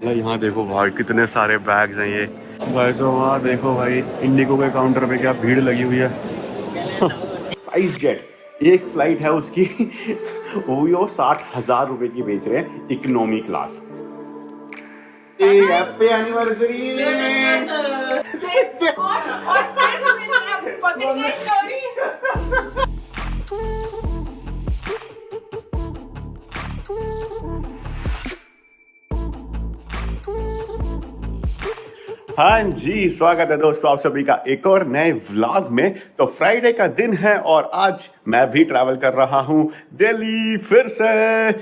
भाई यहाँ देखो भाई कितने सारे बैग्स हैं ये। भाई तो वहाँ देखो भाई, इंडिगो के काउंटर पे क्या भीड़ लगी हुई है। स्पाइस जेट एक फ्लाइट है उसकी वो भी वो 60,000 रुपए की बेच रहे हैं इकोनॉमी क्लास। Happy anniversary. हाँ जी, स्वागत है दोस्तों आप सभी का एक और नए व्लॉग में। तो फ्राइडे का दिन है और आज मैं भी ट्रैवल कर रहा हूँ दिल्ली फिर से।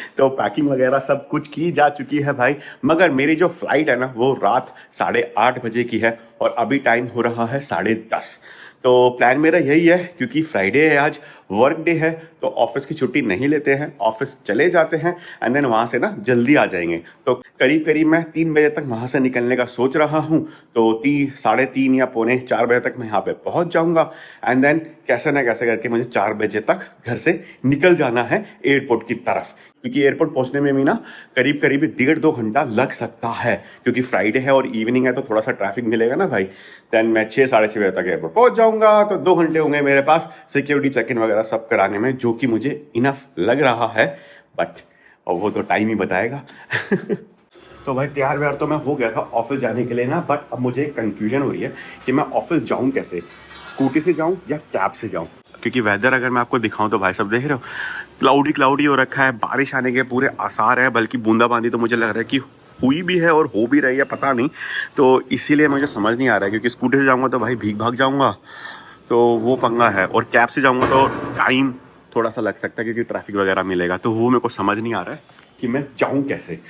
तो पैकिंग वगैरह सब कुछ की जा चुकी है भाई, मगर मेरी जो फ्लाइट है ना वो रात 8:30 बजे की है और अभी टाइम हो रहा है 10:30। तो प्लान मेरा यही है, क्योंकि फ्राइडे है आज, वर्क डे है, तो ऑफिस की छुट्टी नहीं लेते हैं, ऑफिस चले जाते हैं एंड देन वहाँ से ना जल्दी आ जाएंगे। तो करीब करीब मैं 3 बजे तक वहाँ से निकलने का सोच रहा हूँ। तो 3, 3:30 या पौने 4 बजे तक मैं यहाँ पे पहुँच जाऊँगा एंड देन कैसे ना कैसे करके मुझे 4 बजे तक घर से निकल जाना है एयरपोर्ट की तरफ, क्योंकि एयरपोर्ट पहुंचने में भी ना करीब करीब 1.5-2 घंटा लग सकता है, क्योंकि फ्राइडे है और इवनिंग है तो थोड़ा सा ट्रैफिक मिलेगा ना भाई। देन मैं 6-6:30 बजे तक एयरपोर्ट पहुंच जाऊंगा, तो 2 घंटे होंगे मेरे पास सिक्योरिटी चेक इन वगैरह सब कराने में, जो कि मुझे इनफ लग रहा है। बट और वो तो टाइम ही बताएगा। तो भाई तैयार व्यार तो मैं हो गया था ऑफिस जाने के लिए ना, बट अब मुझे कंफ्यूजन हो रही है कि मैं ऑफिस जाऊं कैसे, स्कूटी से जाऊं या कैब से जाऊं। क्योंकि वेदर अगर मैं आपको दिखाऊं तो भाई सब देख रहे हो, क्लाउडी क्लाउडी हो रखा है, बारिश आने के पूरे आसार है, बल्कि बूंदाबांदी तो मुझे लग रहा है कि हुई भी है और हो भी रही है, पता नहीं। तो इसीलिए मुझे समझ नहीं आ रहा है, क्योंकि स्कूटी से जाऊंगा तो भाई भीग भाग जाऊंगा, तो वो पंगा है, और कैब से जाऊंगा तो टाइम थोड़ा सा लग सकता है क्योंकि ट्रैफिक वगैरह मिलेगा, तो वो मेरे को समझ नहीं आ रहा है कि मैं जाऊं कैसे।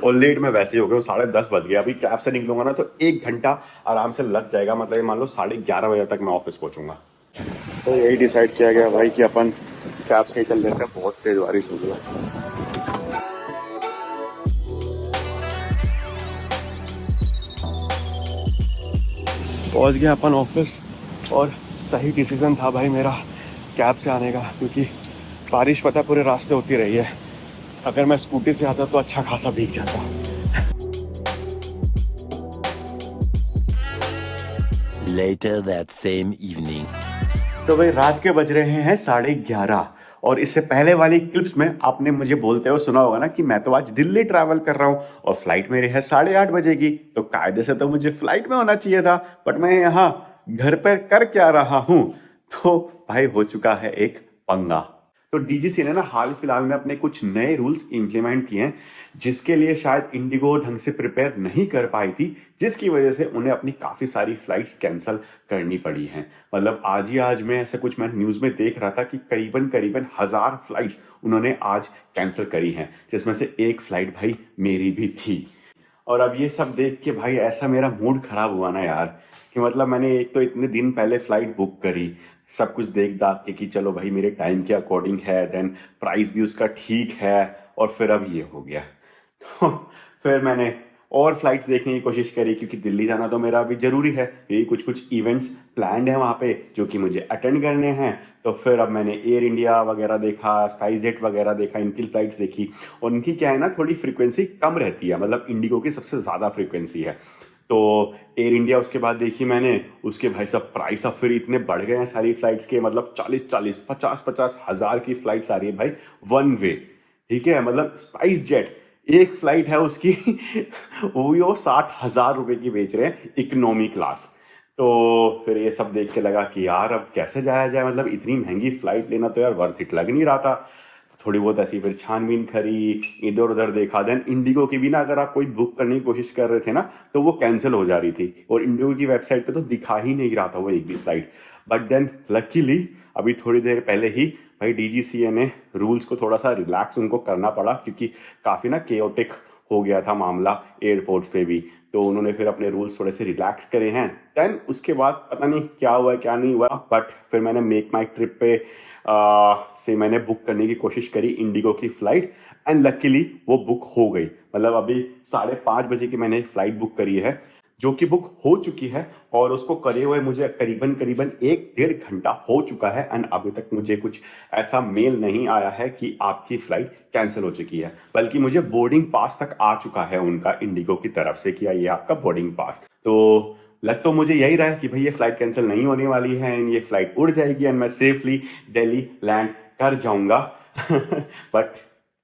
और लेट मैं वैसे ही हो गया, 10:30 बज गया, अभी कैब से निकलूंगा ना तो 1 घंटा आराम से लग जाएगा, मतलब ये मान लो 11:30 बजे तक मैं ऑफिस पहुंचूंगा। तो यही डिसाइड किया गया भाई कि अपन कैब से ही चल लेते हैं, बहुत तेज बारिश हो गई है। पहुंच गया अपन ऑफिस, और सही डिसीजन था भाई मेरा कैब से आने का, क्योंकि बारिश पता पूरे रास्ते होती रही है। अगर मैं स्कूटी से आता तो अच्छा खासा भीग जाता। Later that same evening. तो भाई रात के बज रहे हैं 11:30, और इससे पहले वाली क्लिप्स में आपने मुझे बोलते हुए सुना होगा ना कि मैं तो आज दिल्ली ट्रैवल कर रहा हूँ और फ्लाइट मेरी है 8:30 बजे की, तो कायदे से तो मुझे फ्लाइट में होना चाहिए था, बट मैं यहाँ घर पर कर क्या रहा हूँ। तो भाई हो चुका है एक पंगा। तो डीजीसी ने ना हाल फिलहाल में अपने कुछ नए रूल्स इंप्लीमेंट किए हैं, जिसके लिए शायद इंडिगो ढंग से प्रिपेयर नहीं कर पाई थी, जिसकी वजह से उन्हें अपनी काफी सारी फ्लाइट्स कैंसिल करनी पड़ी हैं। मतलब आज ही आज में ऐसा कुछ मैं न्यूज में देख रहा था कि करीबन करीबन 1000 फ्लाइट्स उन्होंने आज कैंसिल करी हैं, जिसमें से एक फ्लाइट भाई मेरी भी थी। और अब ये सब देख के भाई ऐसा मेरा मूड खराब हुआ ना यार, कि मतलब मैंने एक तो इतने दिन पहले फ्लाइट बुक करी, सब कुछ देख दाख के कि चलो भाई मेरे टाइम के अकॉर्डिंग है, देन प्राइस भी उसका ठीक है, और फिर अब ये हो गया। तो फिर मैंने और फ्लाइट्स देखने की कोशिश करी, क्योंकि दिल्ली जाना तो मेरा अभी जरूरी है, यही कुछ कुछ इवेंट्स प्लान्ड है वहाँ पे जो कि मुझे अटेंड करने हैं। तो फिर अब मैंने एयर इंडिया वगैरह देखा, स्काई जेट वगैरह देखा, इनकी फ्लाइट्स देखी, और इनकी क्या है ना थोड़ी फ्रीक्वेंसी कम रहती है, मतलब इंडिगो की सबसे ज़्यादा फ्रीक्वेंसी है। तो एयर इंडिया उसके बाद देखी मैंने, उसके भाई सब प्राइस अब फिर इतने बढ़ गए हैं सारी फ्लाइट्स के, मतलब 40-40, 50-50 हज़ार की फ्लाइट्स आ रही है भाई वन वे। ठीक है, मतलब स्पाइस जेट एक फ्लाइट है उसकी वो भी वो 60,000 रुपए की बेच रहे हैं इकोनॉमी क्लास। तो फिर ये सब देख के लगा कि यार अब कैसे जाया जाए, मतलब इतनी महंगी फ्लाइट लेना तो यार वर्थ इट लग नहीं रहा था। थोड़ी बहुत ऐसी फिर छानबीन करी, इधर उधर देखा, देन इंडिगो की भी ना अगर आप कोई बुक करने की कोशिश कर रहे थे ना तो वो कैंसिल हो जा रही थी, और इंडिगो की वेबसाइट पे तो दिखा ही नहीं रहा था वो एक भी फ्लाइट। बट देन लकीली अभी थोड़ी देर पहले ही भाई डीजीसीए ने रूल्स को थोड़ा सा रिलैक्स उनको करना पड़ा, क्योंकि काफ़ी ना केओटिक हो गया था मामला एयरपोर्ट्स पे भी, तो उन्होंने फिर अपने रूल्स थोड़े से रिलैक्स करे हैं। देन उसके बाद पता नहीं क्या हुआ क्या नहीं हुआ, बट फिर मैंने मेक माई ट्रिप पे से मैंने बुक करने की कोशिश करी इंडिगो की फ़्लाइट, एंड लकीली वो बुक हो गई। मतलब अभी 5:30 बजे की मैंने एक फ़्लाइट बुक करी है, जो कि बुक हो चुकी है और उसको करे हुए मुझे करीबन करीबन 1-1.5 घंटा हो चुका है एंड अभी तक मुझे कुछ ऐसा मेल नहीं आया है कि आपकी फ्लाइट कैंसिल हो चुकी है, बल्कि मुझे बोर्डिंग पास तक आ चुका है उनका इंडिगो की तरफ से कि ये आपका बोर्डिंग पास। तो लग तो मुझे यही रहा है कि भाई ये फ्लाइट कैंसिल नहीं होने वाली है एंड ये फ्लाइट उड़ जाएगी एंड मैं सेफली दिल्ली लैंड कर जाऊंगा बट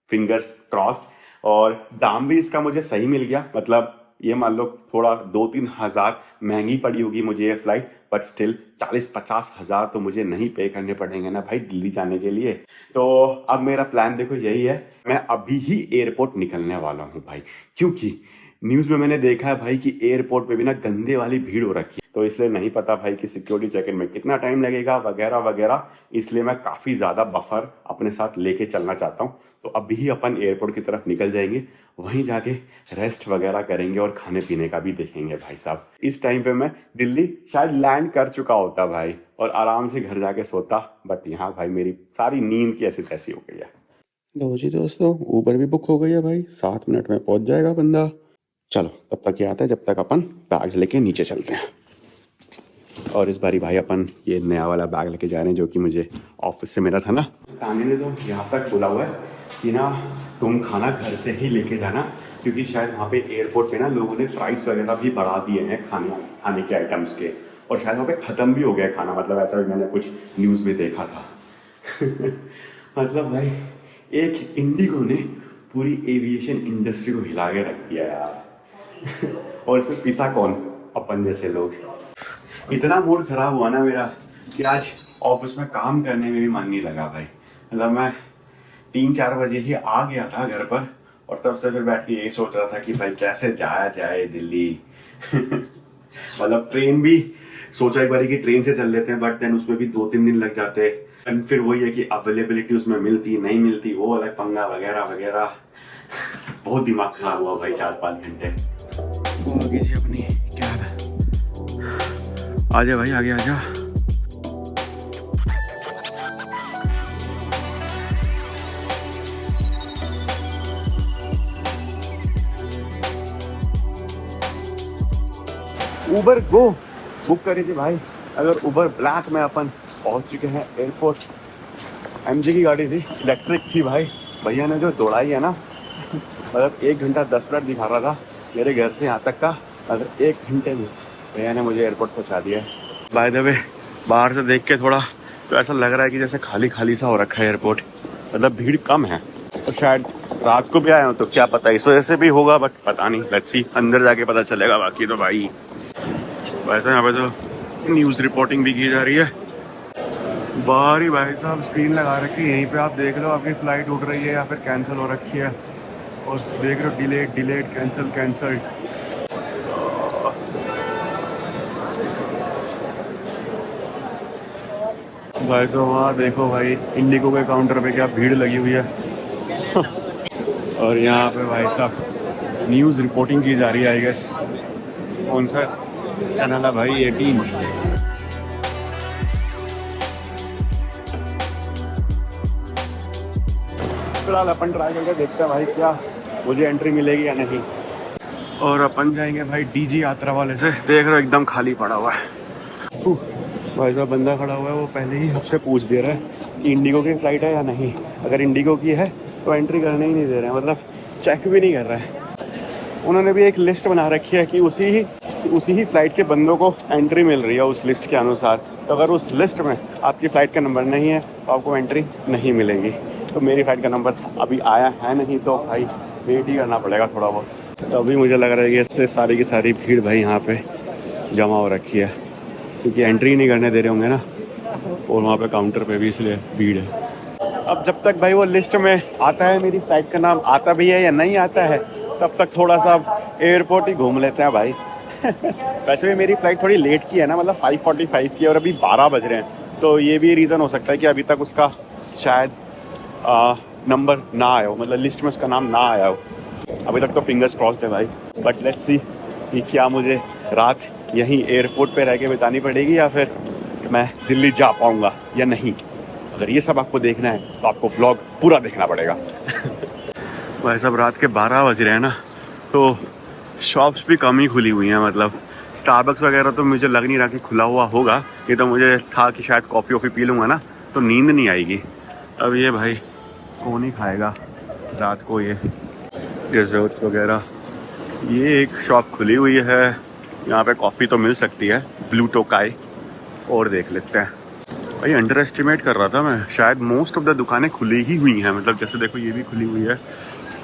फिंगर्स क्रॉस्ड। और दाम भी इसका मुझे सही मिल गया, मतलब ये मान लो थोड़ा 2-3 हज़ार महंगी पड़ी होगी मुझे ये फ्लाइट, बट स्टिल 40-50 हज़ार तो मुझे नहीं पे करने पड़ेंगे ना भाई दिल्ली जाने के लिए। तो अब मेरा प्लान देखो यही है, मैं अभी ही एयरपोर्ट निकलने वाला हूँ भाई, क्योंकि न्यूज में मैंने देखा है भाई कि एयरपोर्ट पे भी ना गंदे वाली भीड़ हो रखी है, तो इसलिए नहीं पता भाई कि सिक्योरिटी चेक इन में कितना टाइम लगेगा वगैरह वगैरह, इसलिए मैं काफी ज्यादा बफर अपने साथ लेके चलना चाहता हूँ। तो अभी ही अपन एयरपोर्ट की तरफ निकल जाएंगे, वहीं जाके रेस्ट वगैरह करेंगे और खाने पीने का भी देखेंगे भाई साहब। इस टाइम पे मैं दिल्ली शायद लैंड कर चुका होता भाई और आराम से घर जाके सोता, बट यहाँ भाई मेरी सारी नींद की ऐसी तैसी हो गई है। लो जी दोस्तों, ऊबर भी बुक हो गई है भाई, 7 मिनट में पहुंच जाएगा बंदा। चलो तब तक ये आता है, जब तक अपन बैग्स लेके नीचे चलते हैं। और इस बारी भाई अपन ये नया वाला बैग लेके जा रहे हैं जो कि मुझे ऑफिस से मिला था ना। तानी ने तो यहाँ तक बोला हुआ है कि ना तुम खाना घर से ही लेके जाना, क्योंकि शायद वहाँ पे एयरपोर्ट पे ना लोगों ने प्राइस वगैरह भी बढ़ा दिए हैं खाने के आइटम्स के, और शायद वहाँ पे ख़त्म भी हो गया खाना, मतलब ऐसा भी मैंने कुछ न्यूज़ में देखा था मतलब भाई एक इंडिगो ने पूरी एविएशन इंडस्ट्री को हिला के रख दिया यार और इसमें पिसा कौन, अपन जैसे लोग। इतना मूड खराब हुआ ना मेरा कि आज ऑफिस में काम करने में भी मन नहीं लगा भाई। मतलब मैं 3-4 बजे ही आ गया था घर पर और तब से फिर बैठ के यही सोच रहा था कि भाई कैसे जाया जाए दिल्ली मतलब ट्रेन भी सोचा एक बार कि ट्रेन से चल लेते हैं, बट देन उसमें भी 2-3 दिन लग जाते हैं, फिर वही है कि अवेलेबिलिटी उसमें मिलती नहीं मिलती, वो अलग पंगा वगैरह वगैरह। बहुत दिमाग खराब हुआ भाई 4-5 घंटे। वो आगे जी अपनी कैब, आजा भाई आगे आजा। उबर गो बुक करी थी भाई, अगर उबर ब्लैक में अपन पहुंच चुके हैं एयरपोर्ट। एमजी की गाड़ी थी, इलेक्ट्रिक थी भाई, भैया ने जो दौड़ाई है ना मतलब 1 घंटा 10 मिनट दिखा रहा था मेरे घर से यहाँ तक का, अगर 1 घंटे में भैया ने मुझे एयरपोर्ट पहुँचा दिया है। बाय द वे बाहर से देख के थोड़ा तो ऐसा लग रहा है कि जैसे खाली खाली सा हो रखा है एयरपोर्ट, मतलब भीड़ कम है, तो शायद रात को भी आया हूँ तो क्या पता इस वजह से भी होगा, बट पता नहीं, लेट्स सी, अंदर जाके पता चलेगा। बाकी तो भाई वैसे यहाँ पे तो न्यूज़ रिपोर्टिंग भी की जा रही है। बाहर ही भाई साहब स्क्रीन लगा रखी है, यहीं पे आप देख लो आपकी फ़्लाइट उड़ रही है या फिर कैंसिल हो रखी है, और देख रहे हो डिलेड कैंसिल कैंसल्ड। भाई साहब वहाँ देखो भाई इंडिगो के काउंटर पे क्या भीड़ लगी हुई है और यहाँ पे भाई साहब न्यूज़ रिपोर्टिंग की जा रही है, आई गेस। कौन सा चैनल है भाई? 18। फिलहाल अपन ट्राई करके देखते हैं भाई क्या मुझे एंट्री मिलेगी या नहीं। और अपन जाएंगे भाई डीजी यात्रा वाले से, देख रहे हो एकदम खाली पड़ा हुआ है। भाई साहब बंदा खड़ा हुआ है, वो पहले ही हमसे पूछ दे रहा है कि इंडिगो की फ़्लाइट है या नहीं। अगर इंडिगो की है तो एंट्री करने ही नहीं दे रहे हैं, मतलब चेक भी नहीं कर रहे हैं। उन्होंने भी एक लिस्ट बना रखी है कि उसी ही फ़्लाइट के बंदों को एंट्री मिल रही है उस लिस्ट के अनुसार, तो अगर उस लिस्ट में आपकी फ़्लाइट का नंबर नहीं है तो आपको एंट्री नहीं मिलेगी। तो मेरी फ़्लाइट का नंबर अभी आया है नहीं, तो भाई वेट ही करना पड़ेगा थोड़ा बहुत। तो अभी मुझे लग रहा है कि इससे सारी की सारी भीड़ भाई यहाँ पे जमा हो रखी है, क्योंकि एंट्री नहीं करने दे रहे होंगे ना, और वहाँ पे काउंटर पे भी इसलिए भीड़ है। अब जब तक भाई वो लिस्ट में आता है मेरी फ़्लाइट का नाम आता भी है या नहीं आता है, तब तक थोड़ा सा एयरपोर्ट ही घूम लेते हैं भाई वैसे भी मेरी फ़्लाइट थोड़ी लेट की है ना, मतलब 5:45 की, और अभी 12 बज रहे हैं, तो ये भी रीज़न हो सकता है कि अभी तक उसका शायद नंबर ना आया हो, मतलब लिस्ट में उसका नाम ना आया हो। अभी तक तो फिंगर्स क्रॉस्ड है भाई, बट लेट्स सी कि क्या मुझे रात यहीं एयरपोर्ट पे रह के बितानी पड़ेगी या फिर मैं दिल्ली जा पाऊँगा या नहीं। अगर ये सब आपको देखना है तो आपको व्लॉग पूरा देखना पड़ेगा भाई साहब रात के 12 बज रहे हैं ना, तो शॉप्स भी कम ही खुली हुई हैं, मतलब स्टारबक्स वगैरह तो मुझे लग नहीं रहा कि खुला हुआ होगा। ये तो मुझे था कि शायद कॉफ़ी वॉफ़ी पी लूँगा ना तो नींद नहीं आएगी। अब ये भाई कौन ही खाएगा रात को ये डेजर्ट्स वगैरह। ये एक शॉप खुली हुई है, यहाँ पे कॉफ़ी तो मिल सकती है, ब्लू टोकाई। और देख लेते हैं भाई। अंडर एस्टिमेट कर रहा था मैं, शायद मोस्ट ऑफ द दुकानें खुली ही हुई हैं। मतलब जैसे देखो ये भी खुली हुई है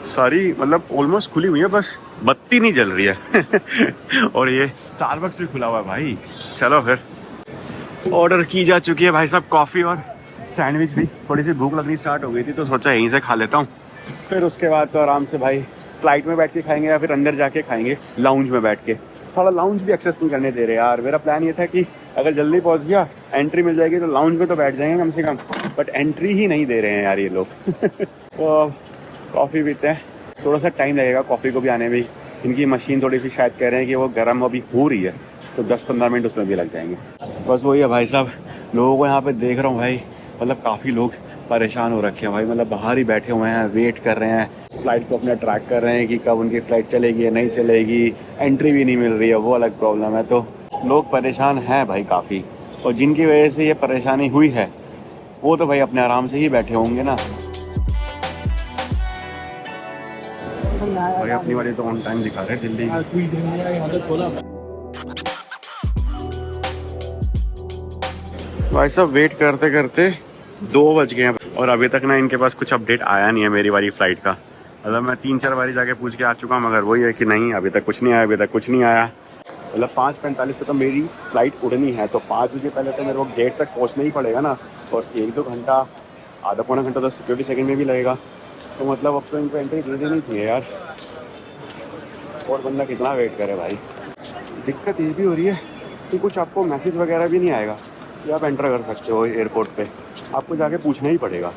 सारी, मतलब ऑलमोस्ट खुली हुई है, बस बत्ती नहीं जल रही है। और ये स्टारबक्स भी खुला हुआ है भाई। चलो फिर ऑर्डर की जा चुकी है भाई साहब कॉफ़ी और सैंडविच भी। थोड़ी सी भूख लगनी स्टार्ट हो गई थी तो सोचा यहीं से खा लेता हूँ। फिर उसके बाद तो आराम से भाई फ्लाइट में बैठ के खाएंगे या फिर अंदर जाके खाएंगे लाउंज में बैठ के। थोड़ा लाउंज भी एक्सेस नहीं करने दे रहे यार। मेरा प्लान ये था कि अगर जल्दी पहुंच गया एंट्री मिल जाएगी तो लाउंज में तो बैठ जाएंगे कम से कम, बट एंट्री ही नहीं दे रहे हैं यार ये लोग। तो कॉफ़ी पीते हैं, थोड़ा सा टाइम लगेगा कॉफ़ी को भी आने में। इनकी मशीन थोड़ी सी शायद कह रहे हैं कि वो गर्म अभी हो रही है तो 10-15 मिनट उसमें भी लग जाएंगे। बस वही है भाई साहब, लोगों को यहाँ पे देख रहा हूँ भाई, मतलब काफ़ी लोग परेशान हो रखे हैं भाई। मतलब बाहर ही बैठे हुए हैं, वेट कर रहे हैं, फ़्लाइट को अपने ट्रैक कर रहे हैं कि कब उनकी फ़्लाइट चलेगी या नहीं चलेगी। एंट्री भी नहीं मिल रही है, वो अलग प्रॉब्लम है। तो लोग परेशान हैं भाई काफ़ी, और जिनकी वजह से ये परेशानी हुई है वो तो भाई अपने आराम से ही बैठे होंगे ना भाई। अपनी वाली तो ऑन टाइम दिखा रहे हैं दिल्ली। भाई साहब वेट करते करते 2 बज गए हैं और अभी तक ना इनके पास कुछ अपडेट आया नहीं है मेरी वाली फ़्लाइट का। मतलब मैं 3-4 बारी जाके पूछ के आ चुका हूँ, मगर वही है कि नहीं अभी तक कुछ नहीं आया, अभी तक कुछ नहीं आया। मतलब 5:45 पे तो मेरी फ़्लाइट उड़नी है, तो 5 बजे पहले तो मेरे को गेट तक पहुँचना ही पड़ेगा ना। और 1-2 घंटा, आधा पौना घंटा तो सिक्योरिटी चेकिंग में भी लगेगा। तो मतलब अब तो इनको एंट्री दे देनी चाहिए यार। और बंदा कितना वेट करे भाई। दिक्कत ये भी हो रही है कि कुछ आपको मैसेज वगैरह भी नहीं आएगा कि आप एंटर कर सकते हो एयरपोर्ट पे, आपको जाके पूछना ही पड़ेगा।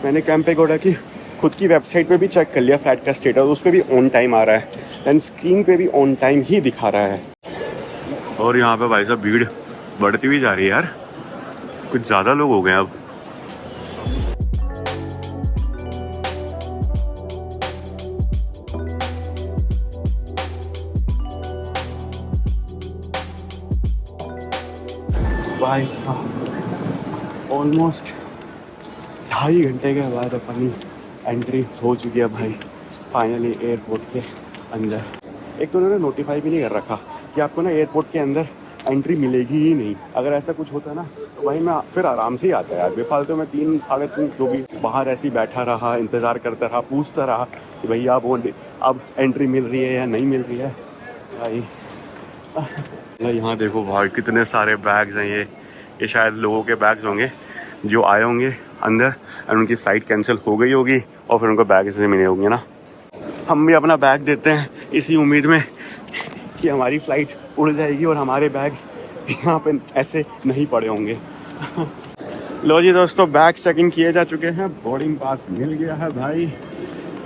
मैंने कैंपे गोडा की खुद की वेबसाइट पे भी चेक कर लिया फ्लाइट का स्टेटस, उस पर भी ऑन टाइम आ रहा है एंड स्क्रीन पे भी ऑन टाइम ही दिखा रहा है। और यहाँ पे भाई साहब भीड़ बढ़ती हुई जा रही है यार, कुछ ज़्यादा लोग हो गए अब। भाई साहब ऑलमोस्ट 2.5 घंटे के बाद अपनी एंट्री हो चुकी है भाई फाइनली एयरपोर्ट के अंदर। एक तो उन्होंने नोटिफाई भी नहीं कर रखा कि आपको ना एयरपोर्ट के अंदर एंट्री मिलेगी ही नहीं। अगर ऐसा कुछ होता ना तो भाई मैं फिर आराम से ही आता यार। बेफालतू में 3-3.5 जो भी बाहर ऐसे ही बैठा रहा, इंतज़ार करता रहा, पूछता रहा कि भैया अब एंट्री मिल रही है या नहीं मिल रही है भाई। यहाँ देखो भाई कितने सारे बैग्स हैं। ये शायद लोगों के बैग्स होंगे जो आए होंगे अंदर और उनकी फ़्लाइट कैंसिल हो गई होगी और फिर उनको बैग से मिले होंगे ना। हम भी अपना बैग देते हैं इसी उम्मीद में कि हमारी फ़्लाइट उड़ जाएगी और हमारे बैग्स यहाँ पे ऐसे नहीं पड़े होंगे। लो जी दोस्तों, बैग चेक इन किए जा चुके हैं, बोर्डिंग पास मिल गया है भाई।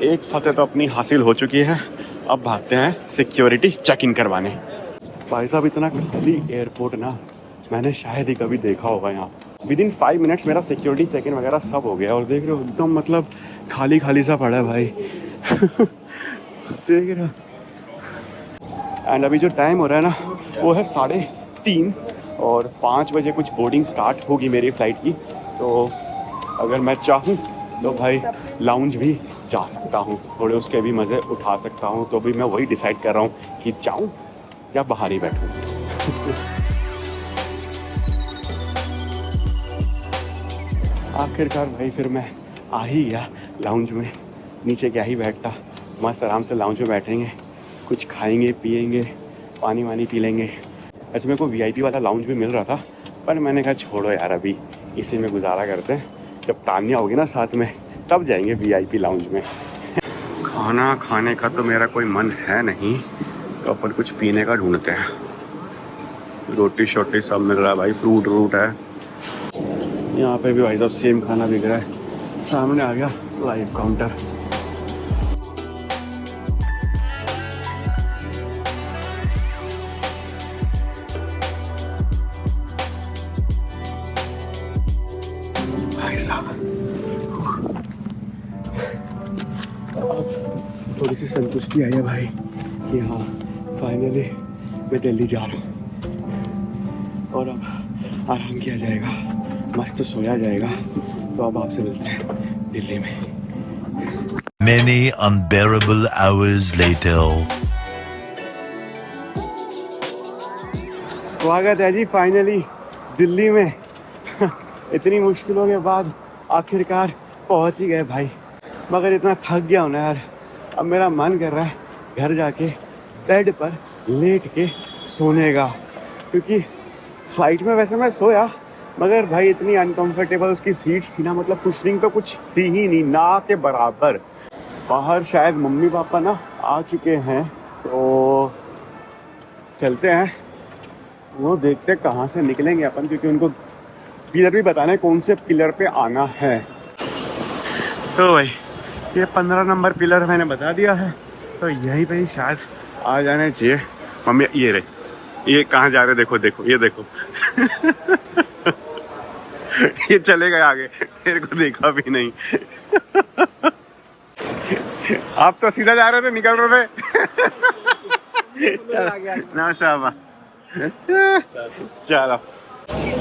एक फतेह तो अपनी हासिल हो चुकी है। अब भागते हैं सिक्योरिटी चेक इन करवाने। भाई साहब इतना खाली एयरपोर्ट ना मैंने शायद ही कभी देखा होगा। यहाँ विदिन 5 मिनट्स मेरा सिक्योरिटी चेक इन वगैरह सब हो गया और देख रहे हो एकदम मतलब खाली खाली सा पड़ा है भाई। देख रहे हो। एंड अभी जो टाइम हो रहा है ना वो है 3:30 और 5 बजे कुछ बोर्डिंग स्टार्ट होगी मेरी फ़्लाइट की। तो अगर मैं चाहूँ तो भाई लाउंज भी जा सकता हूँ, थोड़े उसके भी मज़े उठा सकता हूँ। तो भी मैं वही डिसाइड कर रहा हूँ कि जाऊँ या बाहर ही बैठूँ। आखिरकार भाई फिर मैं आ ही गया लाउंज में। नीचे क्या ही बैठता, मस्त आराम से लाउंज में बैठेंगे, कुछ खाएंगे पिएंगे, पानी वानी पी लेंगे। ऐसे मेरे को वीआईपी वाला लाउंज भी मिल रहा था पर मैंने कहा छोड़ो यार, अभी इसी में गुजारा करते हैं। जब तानिया होगी ना साथ में तब जाएंगे वीआईपी लाउंज में। खाना खाने का तो मेरा कोई मन है नहीं, तो अपन कुछ पीने का ढूंढते हैं। रोटी शोटी सब मिल रहा है भाई, फ्रूट व्रूट है। यहाँ पे भी भाई साहब सेम खाना बिक रहा है। सामने आ गया लाइव काउंटर। भाई साहब अब थोड़ी सी संतुष्टि आई है भाई कि हाँ फाइनली मैं दिल्ली जा रहा हूँ और अब आराम किया जाएगा, मस्त सोया जाएगा। तो अब आपसे मिलते हैं दिल्ली में। Many unbearable hours later. स्वागत है जी फाइनली दिल्ली में। इतनी मुश्किलों के बाद आखिरकार पहुंच ही गए भाई, मगर इतना थक गया हूं ना यार, अब मेरा मन कर रहा है घर जाके बेड पर लेट के सोने का। क्योंकि फ्लाइट में वैसे मैं सोया, मगर भाई इतनी अनकंफर्टेबल उसकी सीट्स थी ना, मतलब कुशनिंग तो कुछ थी ही नहीं, ना के बराबर। बाहर शायद मम्मी पापा ना आ चुके हैं, तो चलते हैं, वो देखते कहाँ से निकलेंगे अपन, क्योंकि उनको पिलर भी बताना है कौन से पिलर पे आना है। तो भाई ये 15 नंबर पिलर मैंने बता दिया है, तो यहीं पे ही शायद आ जाने चाहिए। मम्मी ये रहे, ये कहाँ जा रहे देखो देखो, ये देखो ये चले गए आगे, मेरे को देखा भी नहीं। आप तो सीधा जा रहे थे, निकल रहे थे। नमस्ते। चलो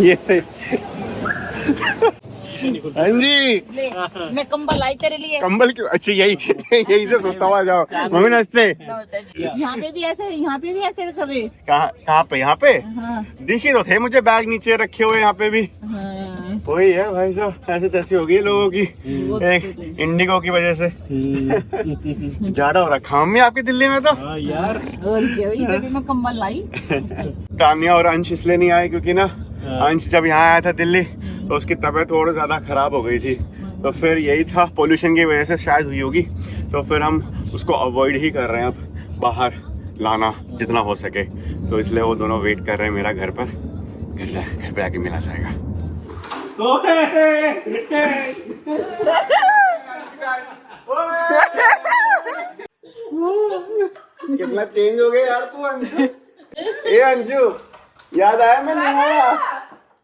ये हाँ जी, मैं कंबल लाई तेरे लिए। कंबल क्यों? अच्छा यही यही से सोता हुआ जाओ। मम्मी नमस्ते। यहाँ पे भी ऐसे कर रहे। कहाँ पे? यहाँ पे हाँ। दिखी तो थे मुझे बैग नीचे रखे हुए, यहाँ पे भी हाँ। वही है भाई साहब, ऐसे तैसी हो गई लोगों की एक इंडिगो की वजह से। ज्यादा हो रखा मम्मी आपकी दिल्ली में तो यार। और क्या हुई, तभी मैं कंबल लाई। तानिया और अंश इसलिए नहीं आए क्योंकि ना अंश जब यहाँ आया था दिल्ली तो उसकी तबीयत थोड़ी ज़्यादा ख़राब हो गई थी, तो फिर यही था पोल्यूशन की वजह से शायद हुई होगी, तो फिर हम उसको अवॉइड ही कर रहे हैं अब बाहर लाना जितना हो सके। तो इसलिए वो दोनों वेट कर रहे हैं मेरा घर पर, घर पे आके मिला जाएगा। कितना चेंज हो गया यार तू अंशु। ए अंशु, याद आया मैं नहीं आया।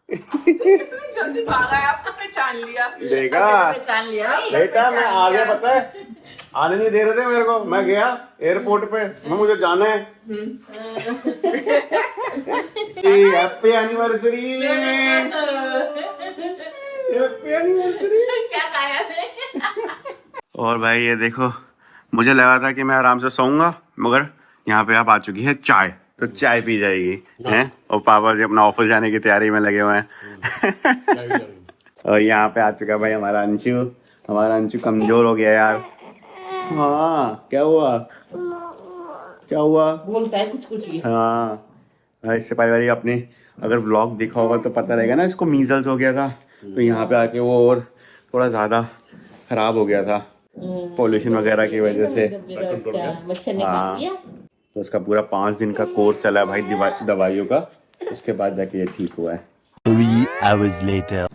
कितनी जल्दी भागा है, आपको पहचान लिया। देखा पहचान लिया बेटा, मैं आगे पता है आने नहीं दे रहे थे मेरे को, मैं गया एयरपोर्ट पे, मैं मुझे जाना है। Happy anniversary, happy anniversary. क्या खाया है? और भाई ये देखो, मुझे लगा था कि मैं आराम से सोऊंगा, मगर यहाँ पे आप आ चुकी है चाय, तो चाय पी जाएगी हैं, और पापा जी अपना ऑफिस जाने की तैयारी में लगे हुए हैं। और यहाँ पे आ चुका भाई हमारा अंशु। हमारा अंशु कमजोर हो गया यार। हाँ क्या हुआ, क्या हुआ? बोलता है कुछ कुछ ही। हाँ इससे पहले वाली आपने अगर व्लॉग देखा होगा तो पता रहेगा ना, इसको मीजल्स हो गया था, तो यहाँ पे आके वो और थोड़ा ज़्यादा खराब हो गया था पोल्यूशन वगैरह की वजह से। हाँ तो उसका पूरा 5 दिन का कोर्स चला है भाई दवाइयों का, उसके बाद जाके ये ठीक हुआ है। 3 hours later.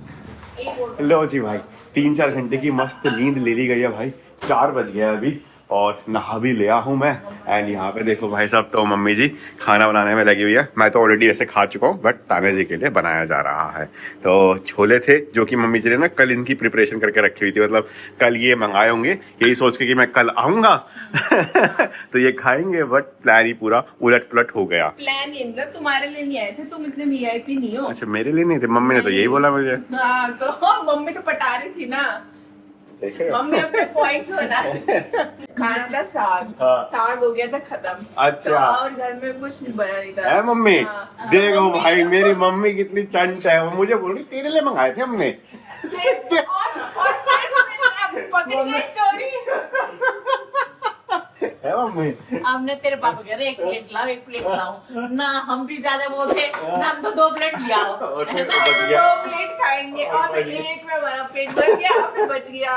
लो जी भाई, 3-4 घंटे की मस्त नींद ले ली गई है भाई, 4 बज गया अभी, और नहा भी लिया हूँ मैं। एंड यहाँ पे देखो भाई साहब, तो मम्मी जी खाना बनाने में लगी हुई है। मैं तो ऑलरेडी वैसे खा चुका हूँ, बट ताने जी के लिए बनाया जा रहा है। तो छोले थे जो कि मम्मी जी ने ना कल इनकी प्रिपरेशन करके रखी हुई थी, मतलब कल ये मंगाए होंगे, यही सोच के कि मैं कल आऊँगा तो ये खाएंगे, बट प्लान ही पूरा उलट पुलट हो गया। प्लान इंद्र तुम्हारे लिए नहीं आए थे, तुम इतने वीआईपी नहीं हो। अच्छा मेरे लिए नहीं थे, मम्मी ने तो यही बोला मुझे। हाँ तो मम्मी तो पटा रही थी ना, मम्मी अपने पॉइंट्स बना रही थी। खाना था साग, हाँ। साग हो गया था खत्म। अच्छा। तो और घर में कुछ नहीं बना नहीं था। है मम्मी? हाँ। देखो मम्मी भाई ने- मेरी मम्मी कितनी चंट है, वो मुझे बोल रही तेरे लिए मंगाए थे हमने। और फिर पकड़ गई चोरी। है मम्मी? हमने तेरे पापा कह रहे 1 प्लेट लाओ 1 प्लेट लाओ ना, हम भी ज्यादा वो थे ना, हम तो 2 प्लेट लिया और फिर तो बच गया। 2 प्लेट खाएंगे और एक में हमारा पेट भर गया, फिर बच गया।